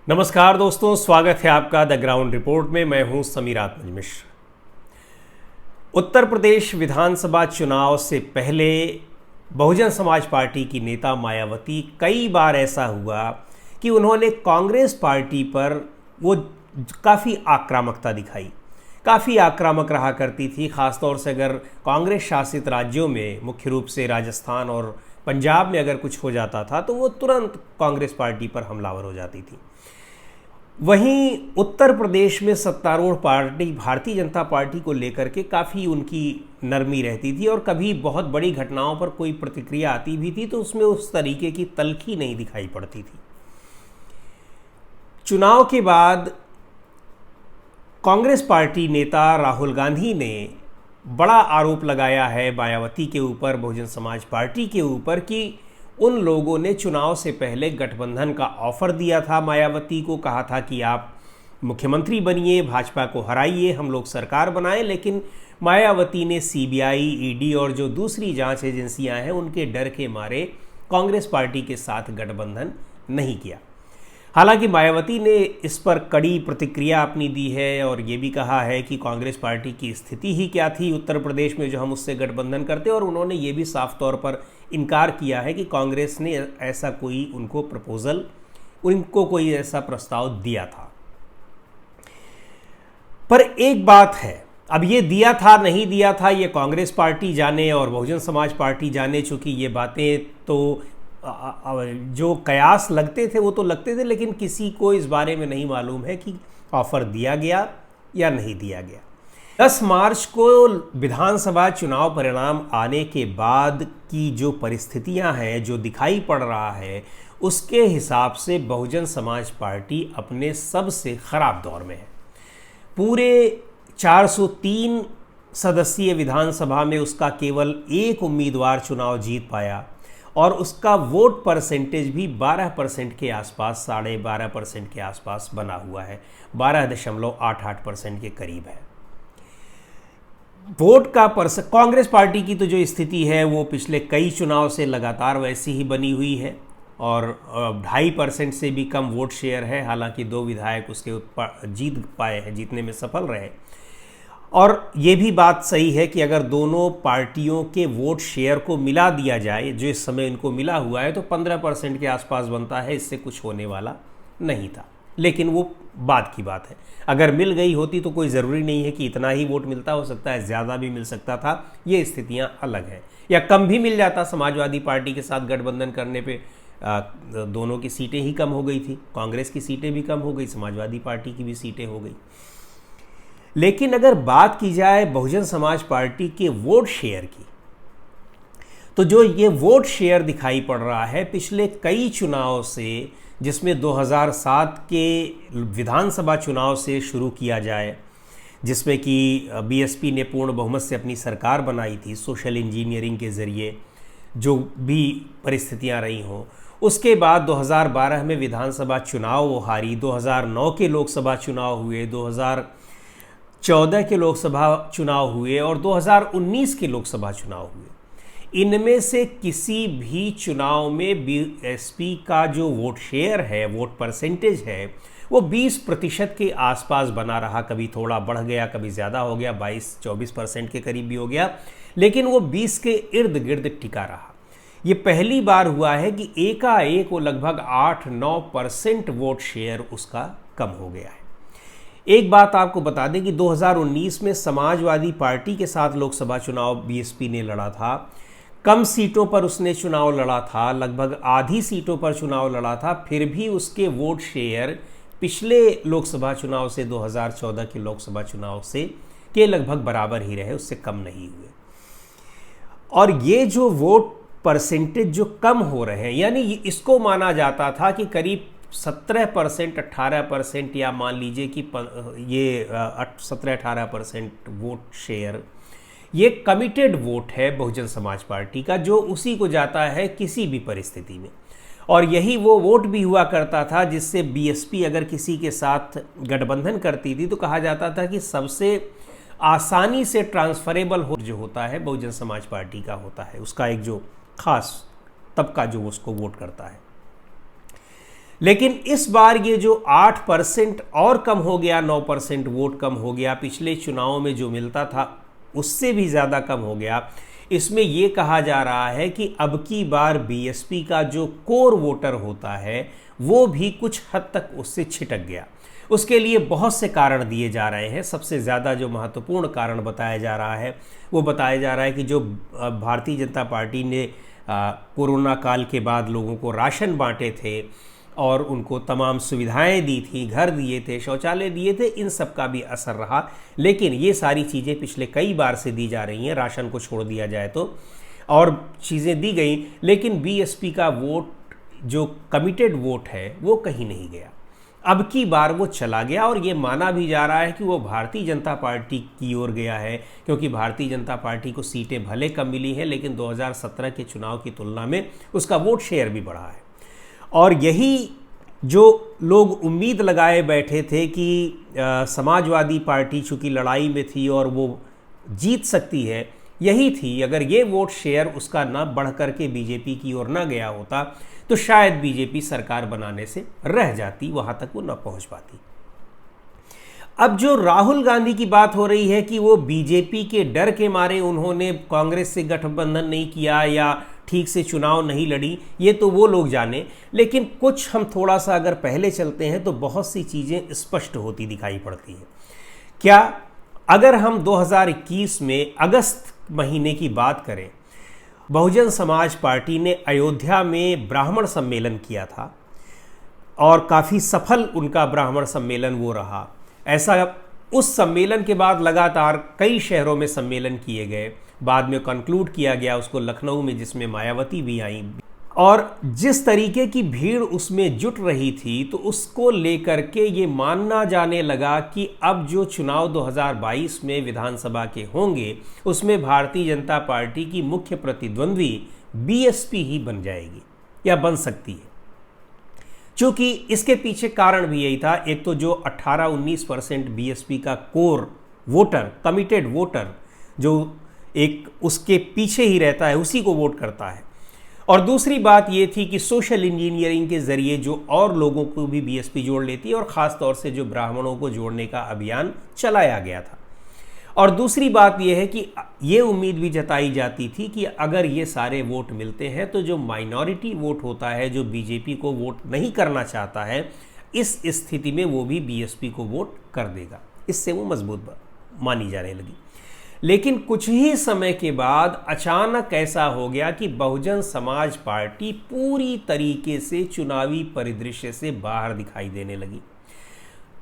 नमस्कार दोस्तों, स्वागत है आपका द ग्राउंड रिपोर्ट में। मैं हूं समीरात्मज मिश्र। उत्तर प्रदेश विधानसभा चुनाव से पहले बहुजन समाज पार्टी की नेता मायावती कई बार ऐसा हुआ कि उन्होंने कांग्रेस पार्टी पर वो काफ़ी आक्रामकता दिखाई, काफ़ी आक्रामक रहा करती थी। ख़ासतौर से अगर कांग्रेस शासित राज्यों में, मुख्य रूप से राजस्थान और पंजाब में अगर कुछ हो जाता था तो वो तुरंत कांग्रेस पार्टी पर हमलावर हो जाती थी। वहीं उत्तर प्रदेश में सत्तारूढ़ पार्टी भारतीय जनता पार्टी को लेकर के काफ़ी उनकी नरमी रहती थी और कभी बहुत बड़ी घटनाओं पर कोई प्रतिक्रिया आती भी थी तो उसमें उस तरीके की तल्खी नहीं दिखाई पड़ती थी। चुनाव के बाद कांग्रेस पार्टी नेता राहुल गांधी ने बड़ा आरोप लगाया है मायावती के ऊपर, बहुजन समाज पार्टी के ऊपर, कि उन लोगों ने चुनाव से पहले गठबंधन का ऑफर दिया था मायावती को, कहा था कि आप मुख्यमंत्री बनिए, भाजपा को हराइए, हम लोग सरकार बनाएं। लेकिन मायावती ने सीबीआई, ईडी और जो दूसरी जांच एजेंसियां हैं उनके डर के मारे कांग्रेस पार्टी के साथ गठबंधन नहीं किया। हालांकि मायावती ने इस पर कड़ी प्रतिक्रिया अपनी दी है और ये भी कहा है कि कांग्रेस पार्टी की स्थिति ही क्या थी उत्तर प्रदेश में जो हम उससे गठबंधन करते, और उन्होंने ये भी साफ तौर पर इनकार किया है कि कांग्रेस ने ऐसा कोई उनको कोई ऐसा प्रस्ताव दिया था। पर एक बात है, अब ये दिया था नहीं दिया था ये कांग्रेस पार्टी जाने और बहुजन समाज पार्टी जाने, चूंकि ये बातें तो जो कयास लगते थे वो तो लगते थे, लेकिन किसी को इस बारे में नहीं मालूम है कि ऑफर दिया गया या नहीं दिया गया। 10 मार्च को विधानसभा चुनाव परिणाम आने के बाद की जो परिस्थितियां हैं, जो दिखाई पड़ रहा है, उसके हिसाब से बहुजन समाज पार्टी अपने सबसे खराब दौर में है। पूरे 403 सदस्यीय विधानसभा में उसका केवल एक उम्मीदवार चुनाव जीत पाया और उसका वोट परसेंटेज भी 12% के आसपास, 12.5% के आसपास बना हुआ है, 12.88% के करीब है। वोट का कांग्रेस पार्टी की तो जो स्थिति है वो पिछले कई चुनाव से लगातार वैसी ही बनी हुई है और 2.5% से भी कम वोट शेयर है। हालांकि 2 विधायक उसके जीत पाए हैं, जीतने में सफल रहे। और ये भी बात सही है कि अगर दोनों पार्टियों के वोट शेयर को मिला दिया जाए, जो इस समय इनको मिला हुआ है, तो 15% के आसपास बनता है। इससे कुछ होने वाला नहीं था, लेकिन वो बात की बात है। अगर मिल गई होती तो कोई ज़रूरी नहीं है कि इतना ही वोट मिलता, हो सकता है ज़्यादा भी मिल सकता था, ये स्थितियां अलग हैं। या कम भी मिल जाता, समाजवादी पार्टी के साथ गठबंधन करने पे दोनों की सीटें ही कम हो गई थी, कांग्रेस की सीटें भी कम हो गई, समाजवादी पार्टी की भी सीटें हो गई। लेकिन अगर बात की जाए बहुजन समाज पार्टी के वोट शेयर की, तो जो ये वोट शेयर दिखाई पड़ रहा है पिछले कई चुनाव से, जिसमें 2007 के विधानसभा चुनाव से शुरू किया जाए, जिसमें कि बीएसपी ने पूर्ण बहुमत से अपनी सरकार बनाई थी सोशल इंजीनियरिंग के ज़रिए, जो भी परिस्थितियां रही हों। उसके बाद 2012 में विधानसभा चुनाव वो हारी, 2009 के लोकसभा चुनाव हुए, 2014 के लोकसभा चुनाव हुए और 2019 के लोकसभा चुनाव हुए। इनमें से किसी भी चुनाव में बीएसपी का जो वोट शेयर है, वोट परसेंटेज है, वो 20% के आसपास बना रहा। कभी थोड़ा बढ़ गया, कभी ज़्यादा हो गया, 22-24% के करीब भी हो गया, लेकिन वो 20 के इर्द गिर्द टिका रहा। ये पहली बार हुआ है कि एकाएक वो लगभग 8-9% वोट शेयर उसका कम हो गया है। एक बात आपको बता दें कि 2019 में समाजवादी पार्टी के साथ लोकसभा चुनाव बीएसपी ने लड़ा था। कम सीटों पर उसने चुनाव लड़ा था, लगभग आधी सीटों पर चुनाव लड़ा था, फिर भी उसके वोट शेयर पिछले लोकसभा चुनाव से, 2014 के लोकसभा चुनाव से, के लगभग बराबर ही रहे, उससे कम नहीं हुए। और ये जो वोट परसेंटेज जो कम हो रहे हैं, यानी इसको माना जाता था कि करीब 17%, 18%, या मान लीजिए कि ये 17-18% वोट शेयर, ये कमिटेड वोट है बहुजन समाज पार्टी का, जो उसी को जाता है किसी भी परिस्थिति में। और यही वो वोट भी हुआ करता था जिससे बीएसपी अगर किसी के साथ गठबंधन करती थी तो कहा जाता था कि सबसे आसानी से ट्रांसफरेबल हो जो होता है बहुजन समाज पार्टी का होता है, उसका एक जो खास तबका जो उसको वोट करता है। लेकिन इस बार ये जो 8% और कम हो गया, 9% वोट कम हो गया, पिछले चुनाव में जो मिलता था उससे भी ज़्यादा कम हो गया। इसमें ये कहा जा रहा है कि अब की बार बीएसपी का जो कोर वोटर होता है वो भी कुछ हद तक उससे छिटक गया। उसके लिए बहुत से कारण दिए जा रहे हैं। सबसे ज़्यादा जो महत्वपूर्ण कारण बताया जा रहा है वो बताया जा रहा है कि जो भारतीय जनता पार्टी ने कोरोना काल के बाद लोगों को राशन बांटे थे और उनको तमाम सुविधाएं दी थी, घर दिए थे, शौचालय दिए थे, इन सब का भी असर रहा। लेकिन ये सारी चीज़ें पिछले कई बार से दी जा रही हैं, राशन को छोड़ दिया जाए तो, और चीज़ें दी गई, लेकिन बीएसपी का वोट जो कमिटेड वोट है वो कहीं नहीं गया। अब की बार वो चला गया और ये माना भी जा रहा है कि वो भारतीय जनता पार्टी की ओर गया है, क्योंकि भारतीय जनता पार्टी को सीटें भले कम मिली हैं लेकिन 2017 के चुनाव की तुलना में उसका वोट शेयर भी बढ़ा है। और यही जो लोग उम्मीद लगाए बैठे थे कि समाजवादी पार्टी चूँकि लड़ाई में थी और वो जीत सकती है, यही थी। अगर ये वोट शेयर उसका ना बढ़ करके बीजेपी की ओर ना गया होता तो शायद बीजेपी सरकार बनाने से रह जाती, वहाँ तक वो ना पहुँच पाती। अब जो राहुल गांधी की बात हो रही है कि वो बीजेपी के डर के मारे उन्होंने कांग्रेस से गठबंधन नहीं किया या ठीक से चुनाव नहीं लड़ी, ये तो वो लोग जाने, लेकिन कुछ हम थोड़ा सा अगर पहले चलते हैं तो बहुत सी चीज़ें स्पष्ट होती दिखाई पड़ती हैं। क्या अगर हम 2021 में अगस्त महीने की बात करें, बहुजन समाज पार्टी ने अयोध्या में ब्राह्मण सम्मेलन किया था और काफ़ी सफल उनका ब्राह्मण सम्मेलन वो रहा। ऐसा उस सम्मेलन के बाद लगातार कई शहरों में सम्मेलन किए गए, बाद में कंक्लूड किया गया उसको लखनऊ में, जिसमें मायावती भी आई, और जिस तरीके की भीड़ उसमें जुट रही थी तो उसको लेकर के ये मानना जाने लगा कि अब जो चुनाव 2022 में विधानसभा के होंगे उसमें भारतीय जनता पार्टी की मुख्य प्रतिद्वंद्वी बीएसपी ही बन जाएगी या बन सकती है। चूँकि इसके पीछे कारण भी यही था, एक तो जो 18-19% बीएसपी का कोर वोटर, कमिटेड वोटर जो एक उसके पीछे ही रहता है, उसी को वोट करता है, और दूसरी बात ये थी कि सोशल इंजीनियरिंग के ज़रिए जो और लोगों को भी बीएसपी जोड़ लेती है और ख़ास तौर से जो ब्राह्मणों को जोड़ने का अभियान चलाया गया था। और दूसरी बात यह है कि ये उम्मीद भी जताई जाती थी कि अगर ये सारे वोट मिलते हैं तो जो माइनॉरिटी वोट होता है, जो बीजेपी को वोट नहीं करना चाहता है, इस स्थिति में वो भी बीएसपी को वोट कर देगा। इससे वो मजबूत मानी जाने लगी। लेकिन कुछ ही समय के बाद अचानक ऐसा हो गया कि बहुजन समाज पार्टी पूरी तरीके से चुनावी परिदृश्य से बाहर दिखाई देने लगी।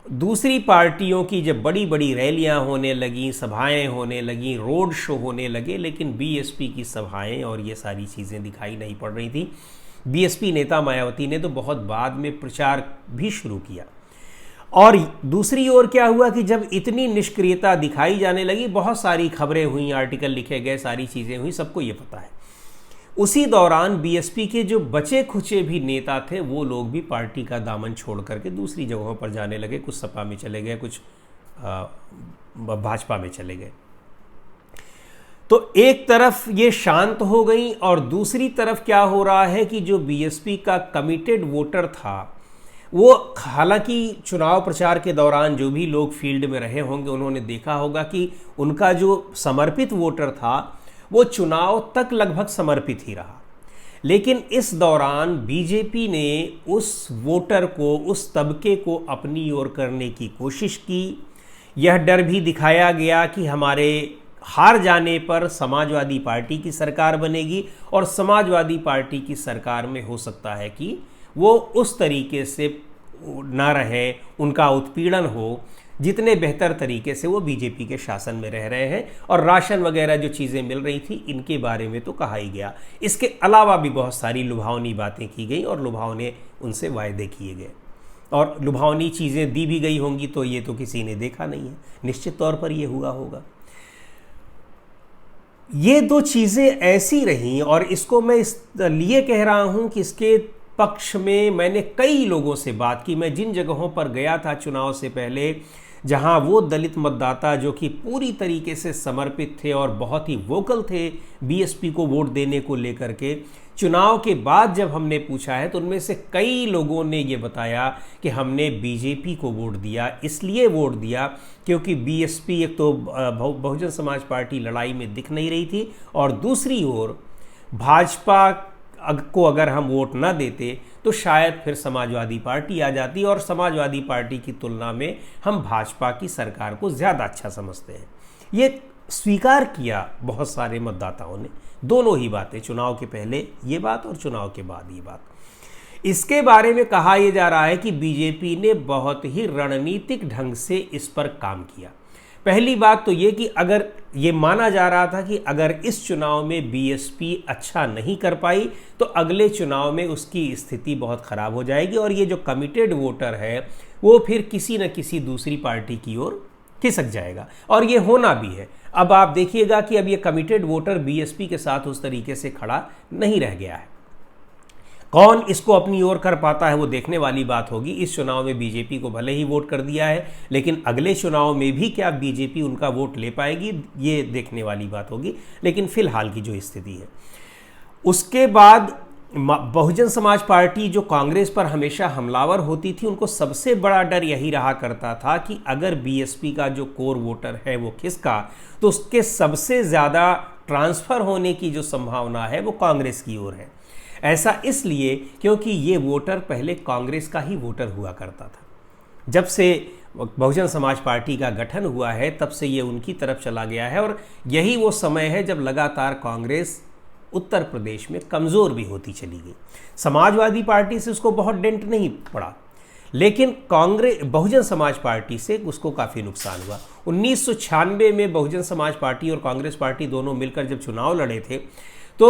दूसरी पार्टियों की जब बड़ी बड़ी रैलियां होने लगी, सभाएं होने लगी, रोड शो होने लगे, लेकिन बीएसपी की सभाएं और ये सारी चीज़ें दिखाई नहीं पड़ रही थी। बीएसपी नेता मायावती ने तो बहुत बाद में प्रचार भी शुरू किया। और दूसरी ओर क्या हुआ कि जब इतनी निष्क्रियता दिखाई जाने लगी, बहुत सारी खबरें हुई, आर्टिकल लिखे गए, सारी चीज़ें हुई, सबको ये पता है। उसी दौरान बीएसपी के जो बचे खुचे भी नेता थे वो लोग भी पार्टी का दामन छोड़ करके दूसरी जगहों पर जाने लगे। कुछ सपा में चले गए, कुछ भाजपा में चले गए। तो एक तरफ ये शांत हो गई और दूसरी तरफ क्या हो रहा है कि जो बीएसपी का कमिटेड वोटर था वो, हालांकि चुनाव प्रचार के दौरान जो भी लोग फील्ड में रहे होंगे उन्होंने देखा होगा कि उनका जो समर्पित वोटर था वो चुनाव तक लगभग समर्पित ही रहा। लेकिन इस दौरान बीजेपी ने उस वोटर को, उस तबके को अपनी ओर करने की कोशिश की। यह डर भी दिखाया गया कि हमारे हार जाने पर समाजवादी पार्टी की सरकार बनेगी और समाजवादी पार्टी की सरकार में हो सकता है कि वो उस तरीके से ना रहे, उनका उत्पीड़न हो जितने बेहतर तरीके से वो बीजेपी के शासन में रह रहे हैं। और राशन वगैरह जो चीज़ें मिल रही थी इनके बारे में तो कहा ही गया। इसके अलावा भी बहुत सारी लुभावनी बातें की गई और लुभावने उनसे वायदे किए गए और लुभावनी चीज़ें दी भी गई होंगी, तो ये तो किसी ने देखा नहीं है, निश्चित तौर पर ये हुआ होगा। ये दो चीज़ें ऐसी रहीं और इसको मैं इसलिए कह रहा हूँ कि इसके पक्ष में मैंने कई लोगों से बात की। मैं जिन जगहों पर गया था चुनाव से पहले, जहां वो दलित मतदाता जो कि पूरी तरीके से समर्पित थे और बहुत ही वोकल थे बीएसपी को वोट देने को लेकर के, चुनाव के बाद जब हमने पूछा है तो उनमें से कई लोगों ने ये बताया कि हमने बीजेपी को वोट दिया, इसलिए वोट दिया क्योंकि बीएसपी एक तो बहुजन समाज पार्टी लड़ाई में दिख नहीं रही थी, और दूसरी ओर भाजपा को अगर हम वोट ना देते तो शायद फिर समाजवादी पार्टी आ जाती, और समाजवादी पार्टी की तुलना में हम भाजपा की सरकार को ज़्यादा अच्छा समझते हैं। ये स्वीकार किया बहुत सारे मतदाताओं ने, दोनों ही बातें, चुनाव के पहले ये बात और चुनाव के बाद ये बात। इसके बारे में कहा यह जा रहा है कि बीजेपी ने बहुत ही रणनीतिक ढंग से इस पर काम किया। पहली बात तो ये कि अगर ये माना जा रहा था कि अगर इस चुनाव में बीएसपी अच्छा नहीं कर पाई तो अगले चुनाव में उसकी स्थिति बहुत ख़राब हो जाएगी, और ये जो कमिटेड वोटर है वो फिर किसी न किसी दूसरी पार्टी की ओर खिसक जाएगा, और ये होना भी है। अब आप देखिएगा कि अब ये कमिटेड वोटर बीएसपी के साथ उस तरीके से खड़ा नहीं रह गया है। कौन इसको अपनी ओर कर पाता है वो देखने वाली बात होगी। इस चुनाव में बीजेपी को भले ही वोट कर दिया है, लेकिन अगले चुनाव में भी क्या बीजेपी उनका वोट ले पाएगी, ये देखने वाली बात होगी। लेकिन फिलहाल की जो स्थिति है, उसके बाद बहुजन समाज पार्टी जो कांग्रेस पर हमेशा हमलावर होती थी, उनको सबसे बड़ा डर यही रहा करता था कि अगर बीएसपी का जो कोर वोटर है वो खिसका तो उसके सबसे ज़्यादा ट्रांसफ़र होने की जो संभावना है वो कांग्रेस की ओर है। ऐसा इसलिए क्योंकि ये वोटर पहले कांग्रेस का ही वोटर हुआ करता था। जब से बहुजन समाज पार्टी का गठन हुआ है तब से ये उनकी तरफ चला गया है, और यही वो समय है जब लगातार कांग्रेस उत्तर प्रदेश में कमज़ोर भी होती चली गई। समाजवादी पार्टी से उसको बहुत डेंट नहीं पड़ा, लेकिन कांग्रेस बहुजन समाज पार्टी से उसको काफ़ी नुकसान हुआ। 1996 में बहुजन समाज पार्टी और कांग्रेस पार्टी दोनों मिलकर जब चुनाव लड़े थे तो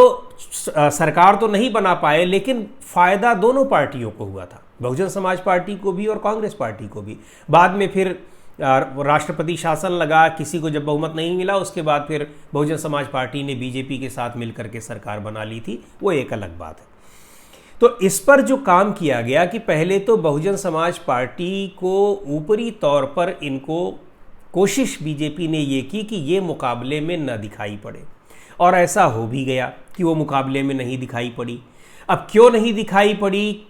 सरकार तो नहीं बना पाए, लेकिन फ़ायदा दोनों पार्टियों को हुआ था, बहुजन समाज पार्टी को भी और कांग्रेस पार्टी को भी। बाद में फिर राष्ट्रपति शासन लगा, किसी को जब बहुमत नहीं मिला उसके बाद फिर बहुजन समाज पार्टी ने बीजेपी के साथ मिलकर के सरकार बना ली थी, वो एक अलग बात है। तो इस पर जो काम किया गया कि पहले तो बहुजन समाज पार्टी को ऊपरी तौर पर इनको कोशिश बीजेपी ने ये की कि ये मुकाबले में न दिखाई पड़े, और ऐसा हो भी गया कि वो मुकाबले में नहीं दिखाई पड़ी। अब क्यों नहीं दिखाई पड़ी,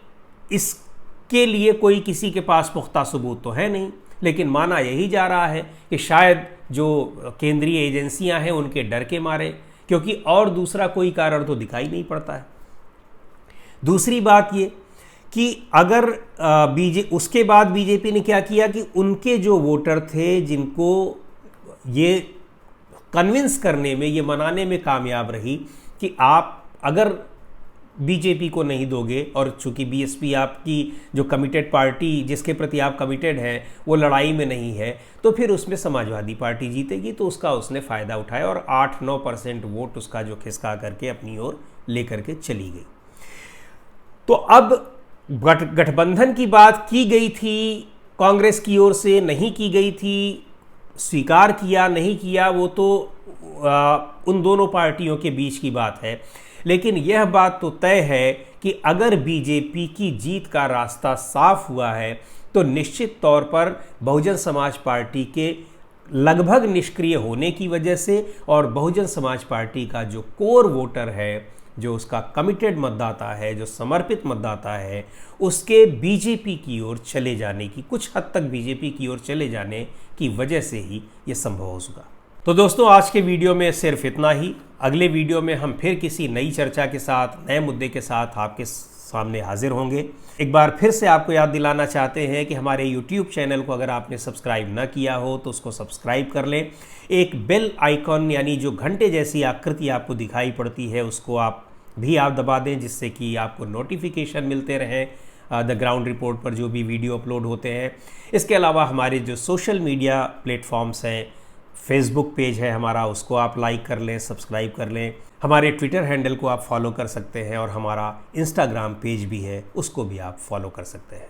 इसके लिए कोई किसी के पास पुख्ता सबूत तो है नहीं, लेकिन माना यही जा रहा है कि शायद जो केंद्रीय एजेंसियां हैं उनके डर के मारे, क्योंकि और दूसरा कोई कारण तो दिखाई नहीं पड़ता है। दूसरी बात ये कि अगर उसके बाद बीजेपी ने क्या किया कि उनके जो वोटर थे जिनको ये कन्विंस करने में, ये मनाने में कामयाब रही कि आप अगर बीजेपी को नहीं दोगे, और चूंकि बीएसपी आपकी जो कमिटेड पार्टी जिसके प्रति आप कमिटेड हैं वो लड़ाई में नहीं है, तो फिर उसमें समाजवादी पार्टी जीतेगी, तो उसका उसने फ़ायदा उठाया और 8-9% वोट उसका जो खिसका करके अपनी ओर लेकर के चली गई। तो अब गठबंधन की बात की गई थी, कांग्रेस की ओर से नहीं की गई थी, स्वीकार किया नहीं किया वो तो उन दोनों पार्टियों के बीच की बात है। लेकिन यह बात तो तय है कि अगर बीजेपी की जीत का रास्ता साफ हुआ है तो निश्चित तौर पर बहुजन समाज पार्टी के लगभग निष्क्रिय होने की वजह से और बहुजन समाज पार्टी का जो कोर वोटर है, जो उसका कमिटेड मतदाता है, जो समर्पित मतदाता है, उसके बीजेपी की ओर चले जाने की, कुछ हद तक बीजेपी की ओर चले जाने की वजह से ही ये संभव हो सका। तो दोस्तों, आज के वीडियो में सिर्फ इतना ही। अगले वीडियो में हम फिर किसी नई चर्चा के साथ, नए मुद्दे के साथ आपके सामने हाजिर होंगे। एक बार फिर से आपको याद दिलाना चाहते हैं कि हमारे YouTube चैनल को अगर आपने सब्सक्राइब ना किया हो तो उसको सब्सक्राइब कर लें। एक बेल आइकॉन यानी जो घंटे जैसी आकृति आपको दिखाई पड़ती है उसको आप दबा दें, जिससे कि आपको नोटिफिकेशन मिलते रहें द ग्राउंड रिपोर्ट पर जो भी वीडियो अपलोड होते हैं। इसके अलावा हमारे जो सोशल मीडिया प्लेटफॉर्म्स हैं, फेसबुक पेज है हमारा, उसको आप लाइक कर लें, सब्सक्राइब कर लें। हमारे ट्विटर हैंडल को आप फॉलो कर सकते हैं और हमारा इंस्टाग्राम पेज भी है, उसको भी आप फॉलो कर सकते हैं।